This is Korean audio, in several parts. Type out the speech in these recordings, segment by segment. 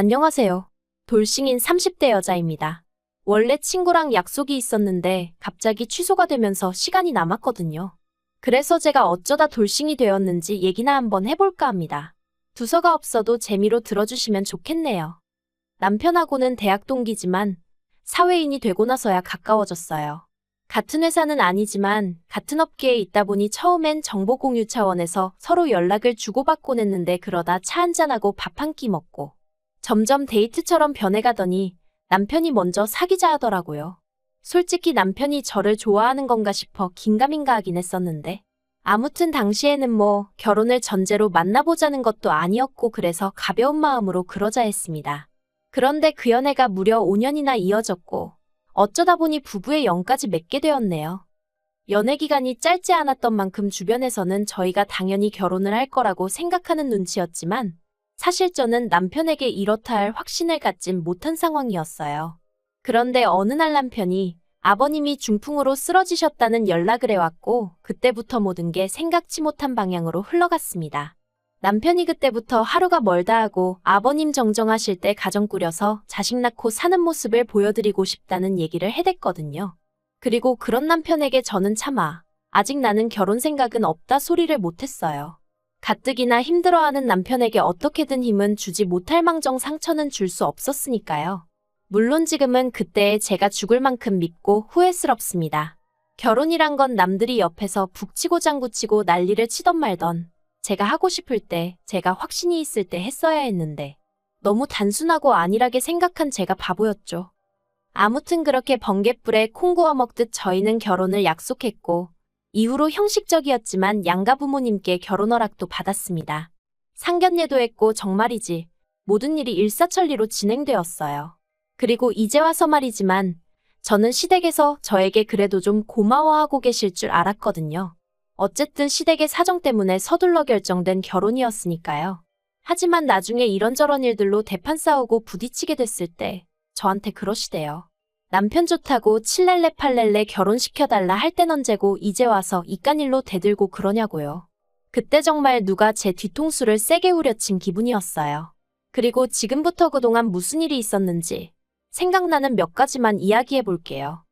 안녕하세요. 돌싱인 30대 여자입니다. 원래 친구랑 약속이 있었는데 갑자기 취소가 되면서 시간이 남았거든요. 그래서 제가 어쩌다 돌싱이 되었는지 얘기나 한번 해볼까 합니다. 두서가 없어도 재미로 들어주시면 좋겠네요. 남편하고는 대학 동기지만 사회인이 되고 나서야 가까워졌어요. 같은 회사는 아니지만 같은 업계에 있다 보니 처음엔 정보 공유 차원에서 서로 연락을 주고받곤 했는데 그러다 차 한잔하고 밥 한 끼 먹고 점점 데이트처럼 변해가더니 남편이 먼저 사귀자 하더라고요. 솔직히 남편이 저를 좋아하는 건가 싶어 긴가민가 하긴 했었는데 아무튼 당시에는 결혼을 전제로 만나보자는 것도 아니었고 그래서 가벼운 마음으로 그러자 했습니다. 그런데 그 연애가 무려 5년이나 이어졌고 어쩌다 보니 부부의 영까지 맺게 되었네요. 연애 기간이 짧지 않았던 만큼 주변에서는 저희가 당연히 결혼을 할 거라고 생각하는 눈치였지만 사실 저는 남편에게 이렇다 할 확신을 갖진 못한 상황이었어요. 그런데 어느 날 남편이 아버님이 중풍으로 쓰러지셨다는 연락을 해왔고 그때부터 모든 게 생각지 못한 방향으로 흘러갔습니다. 남편이 그때부터 하루가 멀다 하고 아버님 정정하실 때 가정 꾸려서 자식 낳고 사는 모습을 보여드리고 싶다는 얘기를 해댔거든요. 그리고 그런 남편에게 저는 차마 아직 나는 결혼 생각은 없다 소리를 못했어요. 가뜩이나 힘들어하는 남편에게 어떻게든 힘은 주지 못할 망정 상처는 줄 수 없었으니까요. 물론 지금은 그때의 제가 죽을 만큼 밉고 후회스럽습니다. 결혼이란 건 남들이 옆에서 북치고 장구치고 난리를 치던 말던 제가 하고 싶을 때, 제가 확신이 있을 때 했어야 했는데 너무 단순하고 안일하게 생각한 제가 바보였죠. 아무튼 그렇게 번갯불에 콩 구워 먹듯 저희는 결혼을 약속했고 이후로 형식적이었지만 양가 부모님께 결혼 허락도 받았습니다. 상견례도 했고 정말이지 모든 일이 일사천리로 진행되었어요. 그리고 이제 와서 말이지만 저는 시댁에서 저에게 그래도 좀 고마워하고 계실 줄 알았거든요. 어쨌든 시댁의 사정 때문에 서둘러 결정된 결혼이었으니까요. 하지만 나중에 이런저런 일들로 대판 싸우고 부딪히게 됐을 때 저한테 그러시대요. 남편 좋다고 7렐레 8렐레 결혼시켜달라 할 땐 언제고 이제 와서 이깟일로 대들고 그러냐고요. 그때 정말 누가 제 뒤통수를 세게 후려친 기분이었어요. 그리고 지금부터 그동안 무슨 일이 있었는지 생각나는 몇 가지만 이야기해 볼게요.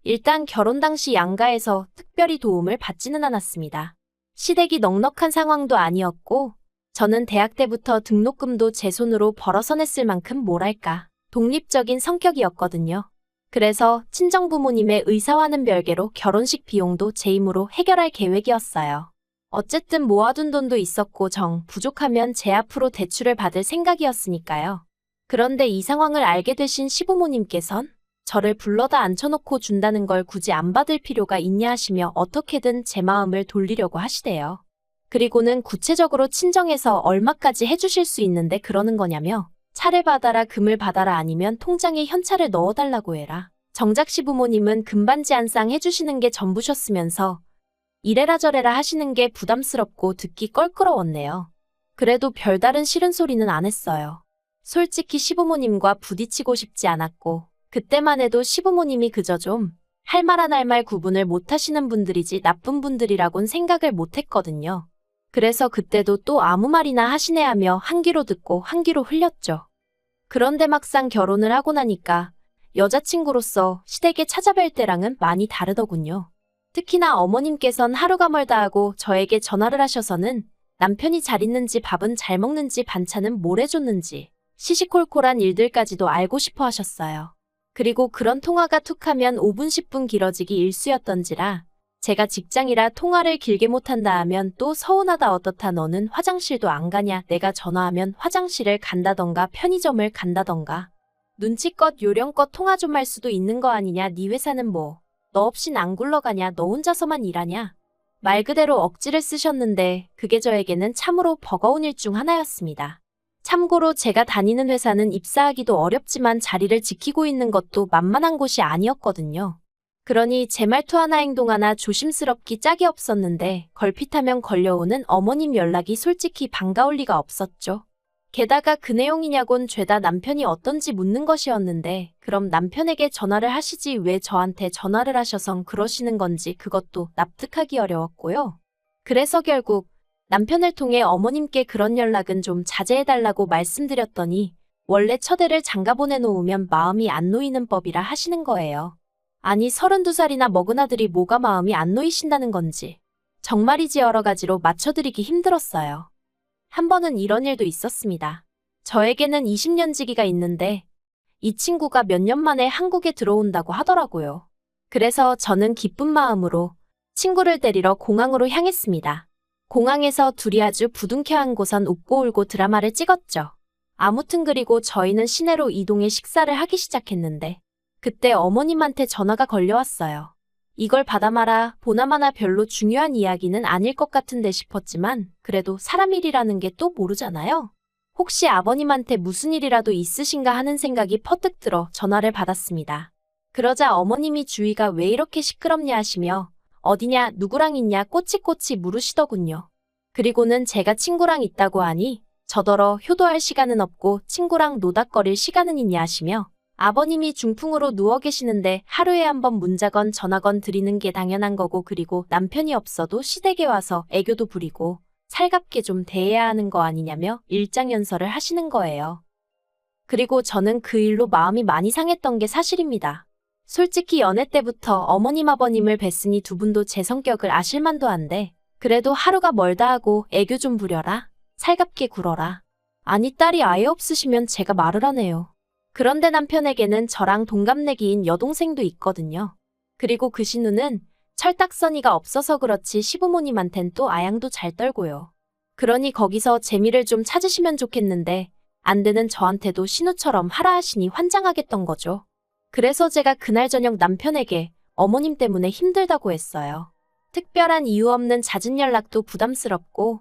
일단 결혼 당시 양가에서 특별히 도움을 받지는 않았습니다. 시댁이 넉넉한 상황도 아니었고 저는 대학 때부터 등록금도 제 손으로 벌어서 냈을 만큼 뭐랄까 독립적인 성격이었거든요. 그래서 친정부모님의 의사와는 별개로 결혼식 비용도 제 힘으로 해결할 계획이었어요. 어쨌든 모아둔 돈도 있었고 부족하면 제 앞으로 대출을 받을 생각이었으니까요. 그런데 이 상황을 알게 되신 시부모님께선 저를 불러다 앉혀놓고 준다는 걸 굳이 안 받을 필요가 있냐 하시며 어떻게든 제 마음을 돌리려고 하시대요. 그리고는 구체적으로 친정에서 얼마까지 해주실 수 있는데 그러는 거냐며 차를 받아라 금을 받아라 아니면 통장에 현찰을 넣어달라고 해라. 정작 시부모님은 금반지 한 쌍 해주시는 게 전부셨으면서 이래라 저래라 하시는 게 부담스럽고 듣기 껄끄러웠네요. 그래도 별다른 싫은 소리는 안 했어요. 솔직히 시부모님과 부딪히고 싶지 않았고 그때만 해도 시부모님이 그저 좀 할 말 안 할 말 구분을 못하시는 분들이지 나쁜 분들이라곤 생각을 못했거든요. 그래서 그때도 또 아무 말이나 하시네 하며 한 귀로 듣고 한 귀로 흘렸죠. 그런데 막상 결혼을 하고 나니까 여자친구로서 시댁에 찾아뵐 때랑은 많이 다르더군요. 특히나 어머님께선 하루가 멀다 하고 저에게 전화를 하셔서는 남편이 잘 있는지 밥은 잘 먹는지 반찬은 뭘 해줬는지 시시콜콜한 일들까지도 알고 싶어 하셨어요. 그리고 그런 통화가 툭하면 5분 10분 길어지기 일쑤였던지라 제가 직장이라 통화를 길게 못한다 하면 또 서운하다 어떻다 너는 화장실도 안 가냐 내가 전화하면 화장실을 간다던가 편의점을 간다던가 눈치껏 요령껏 통화 좀 할 수도 있는 거 아니냐 네 회사는 너 없인 안 굴러가냐 너 혼자서만 일하냐 말 그대로 억지를 쓰셨는데 그게 저에게는 참으로 버거운 일 중 하나였습니다. 참고로 제가 다니는 회사는 입사하기도 어렵지만 자리를 지키고 있는 것도 만만한 곳이 아니었거든요. 그러니 제 말투 하나 행동 하나 조심스럽기 짝이 없었는데 걸핏하면 걸려오는 어머님 연락이 솔직히 반가울 리가 없었죠. 게다가 그 내용이냐곤 죄다 남편이 어떤지 묻는 것이었는데 그럼 남편에게 전화를 하시지 왜 저한테 전화를 하셔선 그러시는 건지 그것도 납득하기 어려웠고요. 그래서 결국 남편을 통해 어머님께 그런 연락은 좀 자제해달라고 말씀드렸더니 원래 처대를 장가 보내놓으면 마음이 안 놓이는 법이라 하시는 거예요. 아니 32살이나 먹은 아들이 뭐가 마음이 안 놓이신다는 건지. 정말이지 여러 가지로 맞춰드리기 힘들었어요. 한 번은 이런 일도 있었습니다. 저에게는 20년 지기가 있는데 이 친구가 몇 년 만에 한국에 들어온다고 하더라고요. 그래서 저는 기쁜 마음으로 친구를 데리러 공항으로 향했습니다. 공항에서 둘이 아주 부둥켜 안고선 웃고 울고 드라마를 찍었죠. 아무튼 그리고 저희는 시내로 이동해 식사를 하기 시작했는데 그때 어머님한테 전화가 걸려왔어요. 이걸 받아마라 보나마나 별로 중요한 이야기는 아닐 것 같은데 싶었지만 그래도 사람 일이라는 게 또 모르잖아요. 혹시 아버님한테 무슨 일이라도 있으신가 하는 생각이 퍼뜩 들어 전화를 받았습니다. 그러자 어머님이 주위가 왜 이렇게 시끄럽냐 하시며 어디냐 누구랑 있냐 꼬치꼬치 물으시더군요. 그리고는 제가 친구랑 있다고 하니 저더러 효도할 시간은 없고 친구랑 노닥거릴 시간은 있냐 하시며 아버님이 중풍으로 누워 계시는데 하루에 한 번 문자건 전화건 드리는 게 당연한 거고 그리고 남편이 없어도 시댁에 와서 애교도 부리고 살갑게 좀 대해야 하는 거 아니냐며 일장연설을 하시는 거예요. 그리고 저는 그 일로 마음이 많이 상했던 게 사실입니다. 솔직히 연애 때부터 어머님 아버님을 뵀으니 두 분도 제 성격을 아실만도 한데 그래도 하루가 멀다 하고 애교 좀 부려라. 살갑게 굴어라. 아니 딸이 아예 없으시면 제가 말을 하네요. 그런데 남편에게는 저랑 동갑내기인 여동생도 있거든요. 그리고 그 신우는 철딱서니가 없어서 그렇지 시부모님한텐 또 아양도 잘 떨고요. 그러니 거기서 재미를 좀 찾으시면 좋겠는데 안 되는 저한테도 신우처럼 하라 하시니 환장하겠던 거죠. 그래서 제가 그날 저녁 남편에게 어머님 때문에 힘들다고 했어요. 특별한 이유 없는 잦은 연락도 부담스럽고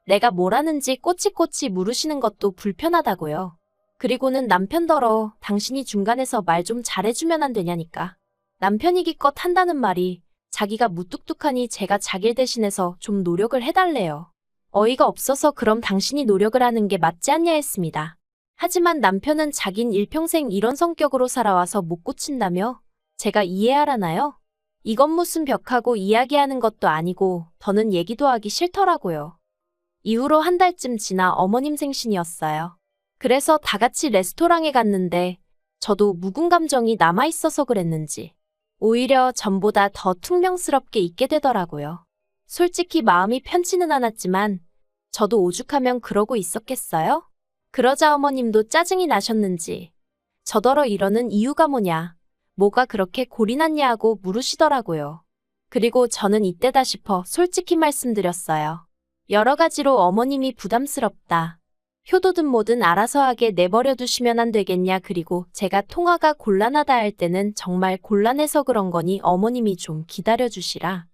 내가 뭘 하는지 꼬치꼬치 물으시는 것도 불편하다고요. 그리고는 남편더러 당신이 중간에서 말 좀 잘해주면 안 되냐니까. 남편이 기껏 한다는 말이 자기가 무뚝뚝하니 제가 자기를 대신해서 좀 노력을 해달래요. 어이가 없어서 그럼 당신이 노력을 하는 게 맞지 않냐 했습니다. 하지만 남편은 자긴 일평생 이런 성격으로 살아와서 못 고친다며 제가 이해하라나요? 이건 무슨 벽하고 이야기하는 것도 아니고 더는 얘기도 하기 싫더라고요. 이후로 한 달쯤 지나 어머님 생신이었어요. 그래서 다 같이 레스토랑에 갔는데 저도 묵은 감정이 남아있어서 그랬는지 오히려 전보다 더 퉁명스럽게 있게 되더라고요. 솔직히 마음이 편치는 않았지만 저도 오죽하면 그러고 있었겠어요? 그러자 어머님도 짜증이 나셨는지 저더러 이러는 이유가 뭐냐, 뭐가 그렇게 골이 났냐 하고 물으시더라고요. 그리고 저는 이때다 싶어 솔직히 말씀드렸어요. 여러 가지로 어머님이 부담스럽다. 효도든 뭐든 알아서 하게 내버려 두시면 안 되겠냐. 그리고 제가 통화가 곤란하다 할 때는 정말 곤란해서 그런 거니 어머님이 좀 기다려주시라.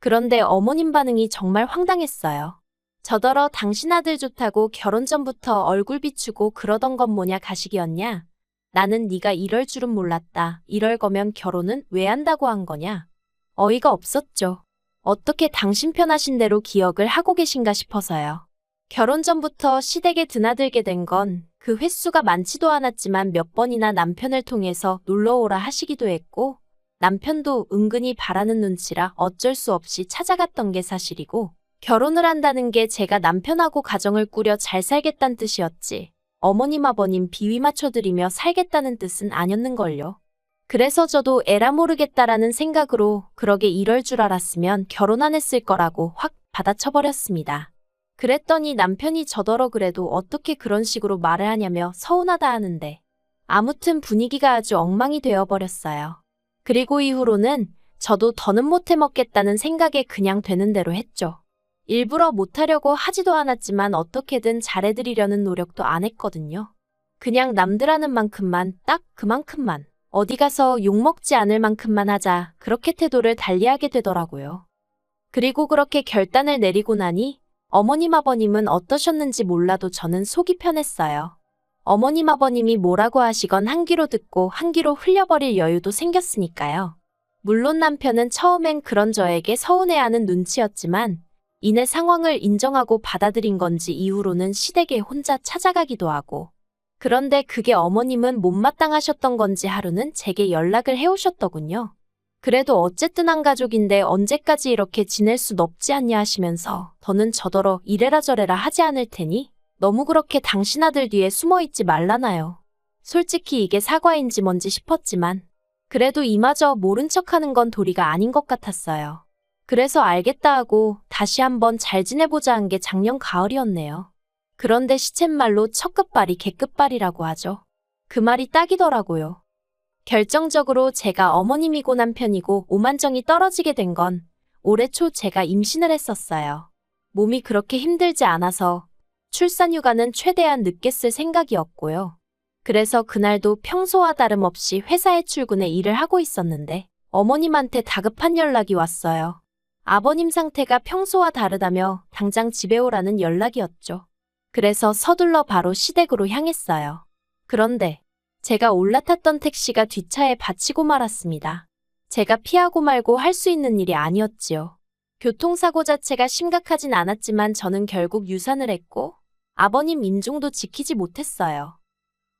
그런데 어머님 반응이 정말 황당했어요. 저더러 당신 아들 좋다고 결혼 전부터 얼굴 비추고 그러던 건 뭐냐 가식이었냐. 나는 네가 이럴 줄은 몰랐다. 이럴 거면 결혼은 왜 한다고 한 거냐. 어이가 없었죠. 어떻게 당신 편하신 대로 기억을 하고 계신가 싶어서요. 결혼 전부터 시댁에 드나들게 된 건 그 횟수가 많지도 않았지만 몇 번이나 남편을 통해서 놀러오라 하시기도 했고 남편도 은근히 바라는 눈치라 어쩔 수 없이 찾아갔던 게 사실이고 결혼을 한다는 게 제가 남편하고 가정을 꾸려 잘 살겠다는 뜻이었지 어머님 아버님 비위 맞춰드리며 살겠다는 뜻은 아니었는걸요. 그래서 저도 에라 모르겠다라는 생각으로 그러게 이럴 줄 알았으면 결혼 안 했을 거라고 확 받아쳐버렸습니다. 그랬더니 남편이 저더러 그래도 어떻게 그런 식으로 말을 하냐며 서운하다 하는데 아무튼 분위기가 아주 엉망이 되어버렸어요. 그리고 이후로는 저도 더는 못 해먹겠다는 생각에 그냥 되는 대로 했죠. 일부러 못하려고 하지도 않았지만 어떻게든 잘해드리려는 노력도 안 했거든요. 그냥 남들 하는 만큼만 딱 그만큼만 어디 가서 욕먹지 않을 만큼만 하자 그렇게 태도를 달리하게 되더라고요. 그리고 그렇게 결단을 내리고 나니 어머님 아버님은 어떠셨는지 몰라도 저는 속이 편했어요. 어머님 아버님이 뭐라고 하시건 한 귀로 듣고 한 귀로 흘려버릴 여유도 생겼으니까요. 물론 남편은 처음엔 그런 저에게 서운해하는 눈치였지만 이내 상황을 인정하고 받아들인 건지 이후로는 시댁에 혼자 찾아가기도 하고 그런데 그게 어머님은 못마땅하셨던 건지 하루는 제게 연락을 해오셨더군요. 그래도 어쨌든 한 가족인데 언제까지 이렇게 지낼 순 없지 않냐 하시면서 더는 저더러 이래라 저래라 하지 않을 테니 너무 그렇게 당신 아들 뒤에 숨어있지 말라나요. 솔직히 이게 사과인지 뭔지 싶었지만 그래도 이마저 모른 척하는 건 도리가 아닌 것 같았어요. 그래서 알겠다 하고 다시 한번 잘 지내보자 한 게 작년 가을이었네요. 그런데 시쳇말로 첫 끝발이 개끝발이라고 하죠. 그 말이 딱이더라고요. 결정적으로 제가 어머님이고 남편이고 오만정이 떨어지게 된 건 올해 초 제가 임신을 했었어요. 몸이 그렇게 힘들지 않아서 출산휴가는 최대한 늦게 쓸 생각이었고요. 그래서 그날도 평소와 다름없이 회사에 출근해 일을 하고 있었는데 어머님한테 다급한 연락이 왔어요. 아버님 상태가 평소와 다르다며 당장 집에 오라는 연락이었죠. 그래서 서둘러 바로 시댁으로 향했어요. 그런데 제가 올라탔던 택시가 뒷차에 받치고 말았습니다. 제가 피하고 말고 할 수 있는 일이 아니었지요. 교통사고 자체가 심각하진 않았지만 저는 결국 유산을 했고 아버님 임종도 지키지 못했어요.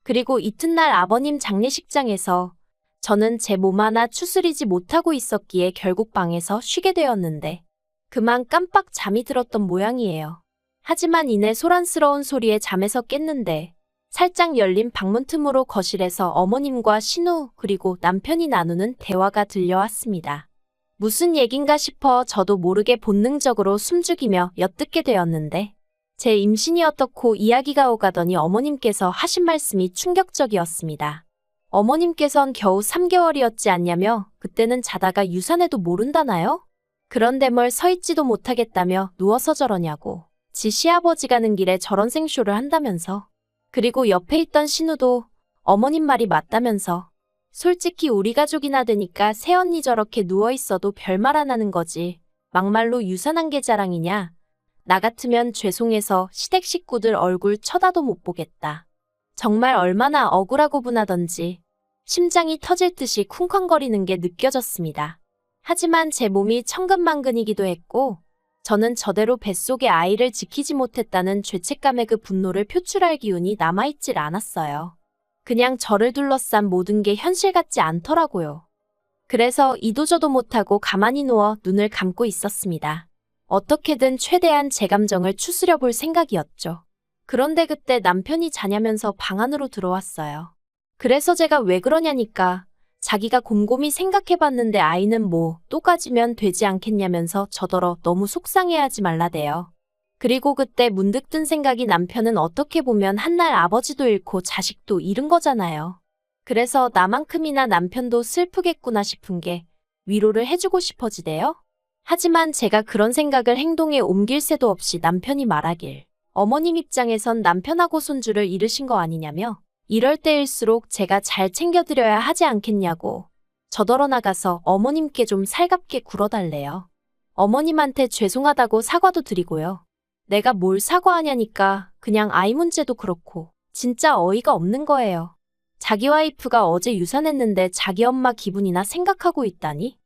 그리고 이튿날 아버님 장례식장에서 저는 제 몸 하나 추스리지 못하고 있었기에 결국 방에서 쉬게 되었는데 그만 깜빡 잠이 들었던 모양이에요. 하지만 이내 소란스러운 소리에 잠에서 깼는데 살짝 열린 방문 틈으로 거실에서 어머님과 신우 그리고 남편이 나누는 대화가 들려왔습니다. 무슨 얘긴가 싶어 저도 모르게 본능적으로 숨죽이며 엿듣게 되었는데 제 임신이 어떻고 이야기가 오가더니 어머님께서 하신 말씀이 충격적이었습니다. 어머님께선 겨우 3개월이었지 않냐며 그때는 자다가 유산해도 모른다나요? 그런데 뭘 서있지도 못하겠다며 누워서 저러냐고. 지 시아버지 가는 길에 저런 생쇼를 한다면서. 그리고 옆에 있던 신우도 어머님 말이 맞다면서. 솔직히 우리 가족이나 되니까 새언니 저렇게 누워있어도 별말 안 하는 거지. 막말로 유산한 게 자랑이냐. 나 같으면 죄송해서 시댁 식구들 얼굴 쳐다도 못 보겠다. 정말 얼마나 억울하고 분하던지 심장이 터질 듯이 쿵쾅거리는 게 느껴졌습니다. 하지만 제 몸이 천근만근이기도 했고 저는 저대로 뱃속의 아이를 지키지 못했다는 죄책감의 그 분노를 표출할 기운이 남아있질 않았어요. 그냥 저를 둘러싼 모든 게 현실 같지 않더라고요. 그래서 이도저도 못하고 가만히 누워 눈을 감고 있었습니다. 어떻게든 최대한 제 감정을 추스려 볼 생각이었죠. 그런데 그때 남편이 자냐면서 방 안으로 들어왔어요. 그래서 제가 왜 그러냐니까 자기가 곰곰이 생각해봤는데 아이는 뭐 또 가지면 되지 않겠냐면서 저더러 너무 속상해하지 말라대요. 그리고 그때 문득 든 생각이 남편은 어떻게 보면 한날 아버지도 잃고 자식도 잃은 거잖아요. 그래서 나만큼이나 남편도 슬프겠구나 싶은 게 위로를 해주고 싶어지대요. 하지만 제가 그런 생각을 행동에 옮길 새도 없이 남편이 말하길 어머님 입장에선 남편하고 손주를 잃으신 거 아니냐며 이럴 때일수록 제가 잘 챙겨드려야 하지 않겠냐고 저더러 나가서 어머님께 좀 살갑게 굴어달래요. 어머님한테 죄송하다고 사과도 드리고요. 내가 뭘 사과하냐니까 그냥 아이 문제도 그렇고 진짜 어이가 없는 거예요. 자기 와이프가 어제 유산했는데 자기 엄마 기분이나 생각하고 있다니?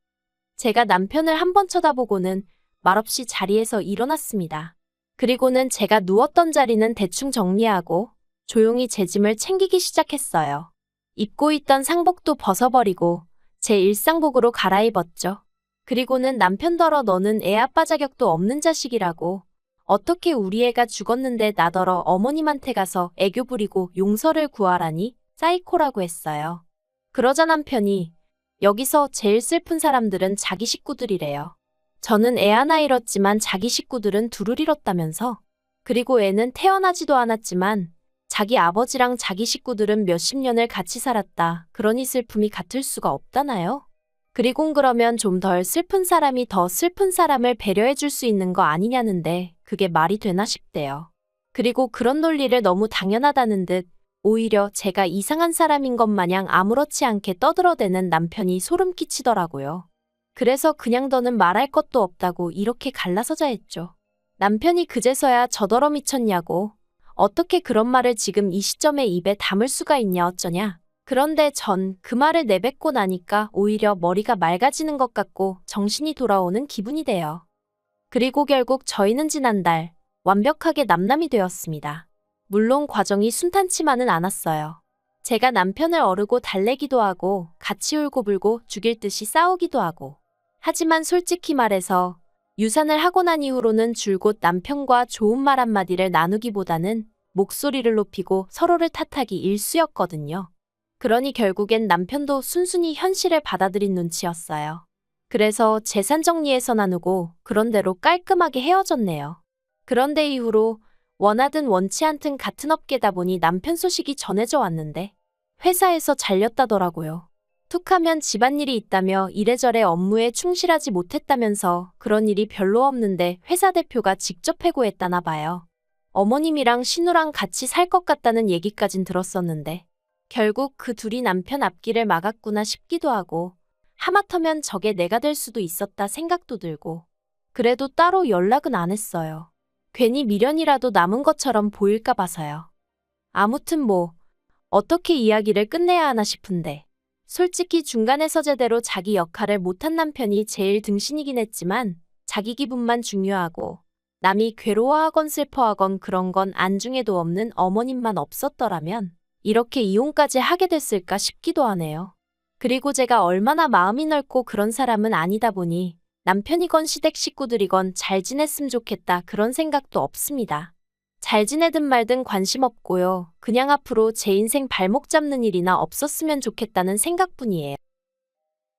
제가 남편을 한번 쳐다보고는 말없이 자리에서 일어났습니다. 그리고는 제가 누웠던 자리는 대충 정리하고 조용히 제 짐을 챙기기 시작했어요. 입고 있던 상복도 벗어버리고 제 일상복으로 갈아입었죠. 그리고는 남편더러 너는 애 아빠 자격도 없는 자식이라고 어떻게 우리 애가 죽었는데 나더러 어머님한테 가서 애교 부리고 용서를 구하라니 사이코라고 했어요. 그러자 남편이 여기서 제일 슬픈 사람들은 자기 식구들이래요. 저는 애 하나 잃었지만 자기 식구들은 둘을 잃었다면서. 그리고 애는 태어나지도 않았지만 자기 아버지랑 자기 식구들은 몇십 년을 같이 살았다. 그러니 슬픔이 같을 수가 없다나요? 그리곤 그러면 좀 덜 슬픈 사람이 더 슬픈 사람을 배려해 줄 수 있는 거 아니냐는데 그게 말이 되나 싶대요. 그리고 그런 논리를 너무 당연하다는 듯 오히려 제가 이상한 사람인 것 마냥 아무렇지 않게 떠들어대는 남편이 소름 끼치더라고요. 그래서 그냥 더는 말할 것도 없다고 이렇게 갈라서자 했죠. 남편이 그제서야 저더러 미쳤냐고 어떻게 그런 말을 지금 이 시점에 입에 담을 수가 있냐 어쩌냐. 그런데 전 그 말을 내뱉고 나니까 오히려 머리가 맑아지는 것 같고 정신이 돌아오는 기분이 돼요. 그리고 결국 저희는 지난달 완벽하게 남남이 되었습니다. 물론 과정이 순탄치만은 않았어요. 제가 남편을 어르고 달래기도 하고 같이 울고불고 죽일 듯이 싸우기도 하고. 하지만 솔직히 말해서 유산을 하고 난 이후로는 줄곧 남편과 좋은 말 한마디를 나누기보다는 목소리를 높이고 서로를 탓하기 일쑤였거든요. 그러니 결국엔 남편도 순순히 현실을 받아들인 눈치였어요. 그래서 재산 정리해서 나누고 그런 대로 깔끔하게 헤어졌네요. 그런데 이후로 원하든 원치 않든 같은 업계다 보니 남편 소식이 전해져 왔는데 회사에서 잘렸다더라고요. 툭하면 집안일이 있다며 이래저래 업무에 충실하지 못했다면서 그런 일이 별로 없는데 회사 대표가 직접 해고했다나 봐요. 어머님이랑 신우랑 같이 살 것 같다는 얘기까진 들었었는데 결국 그 둘이 남편 앞길을 막았구나 싶기도 하고 하마터면 저게 내가 될 수도 있었다 생각도 들고 그래도 따로 연락은 안 했어요. 괜히 미련이라도 남은 것처럼 보일까 봐서요. 아무튼 뭐 어떻게 이야기를 끝내야 하나 싶은데 솔직히 중간에서 제대로 자기 역할을 못한 남편이 제일 등신이긴 했지만 자기 기분만 중요하고 남이 괴로워하건 슬퍼하건 그런 건 안중에도 없는 어머님만 없었더라면 이렇게 이혼까지 하게 됐을까 싶기도 하네요. 그리고 제가 얼마나 마음이 넓고 그런 사람은 아니다 보니 남편이건 시댁 식구들이건 잘 지냈으면 좋겠다 그런 생각도 없습니다. 잘 지내든 말든 관심 없고요. 그냥 앞으로 제 인생 발목 잡는 일이나 없었으면 좋겠다는 생각뿐이에요.